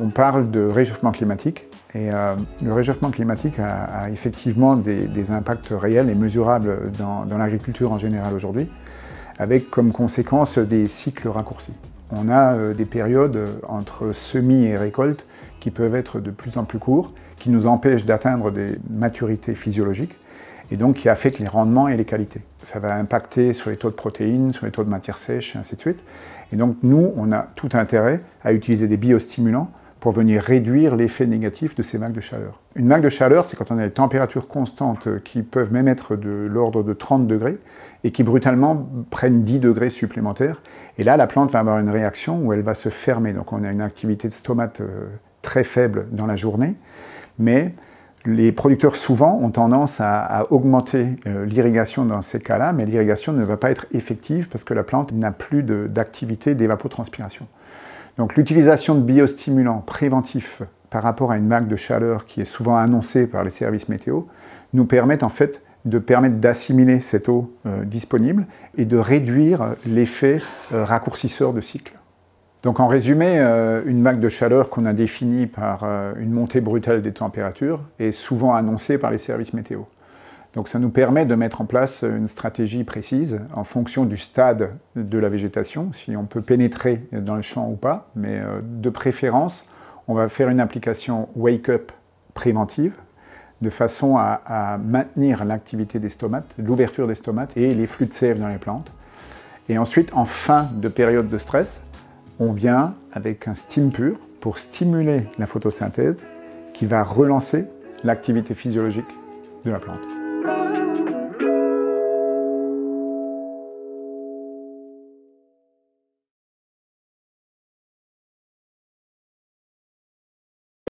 On parle de réchauffement climatique et le réchauffement climatique a effectivement des impacts réels et mesurables dans l'agriculture en général aujourd'hui, avec comme conséquence des cycles raccourcis. On a des périodes entre semis et récolte qui peuvent être de plus en plus courts, qui nous empêchent d'atteindre des maturités physiologiques et donc qui affectent les rendements et les qualités. Ça va impacter sur les taux de protéines, sur les taux de matières sèches, et ainsi de suite. Et donc nous, on a tout intérêt à utiliser des biostimulants pour venir réduire l'effet négatif de ces vagues de chaleur. Une vague de chaleur, c'est quand on a des températures constantes qui peuvent même être de l'ordre de 30 degrés et qui brutalement prennent 10 degrés supplémentaires. Et là, la plante va avoir une réaction où elle va se fermer. Donc on a une activité de stomate très faible dans la journée, mais les producteurs souvent ont tendance à augmenter l'irrigation dans ces cas-là, mais l'irrigation ne va pas être effective parce que la plante n'a plus d'activité d'évapotranspiration. Donc l'utilisation de biostimulants préventifs par rapport à une vague de chaleur qui est souvent annoncée par les services météo nous permettent en fait d'assimiler cette eau disponible et de réduire l'effet raccourcisseur de cycle. Donc en résumé, une vague de chaleur qu'on a définie par une montée brutale des températures est souvent annoncée par les services météo. Donc ça nous permet de mettre en place une stratégie précise en fonction du stade de la végétation, si on peut pénétrer dans le champ ou pas, mais de préférence, on va faire une application wake-up préventive de façon à maintenir l'activité des stomates, l'ouverture des stomates et les flux de sève dans les plantes. Et ensuite, en fin de période de stress, on vient avec un steam pur pour stimuler la photosynthèse qui va relancer l'activité physiologique de la plante.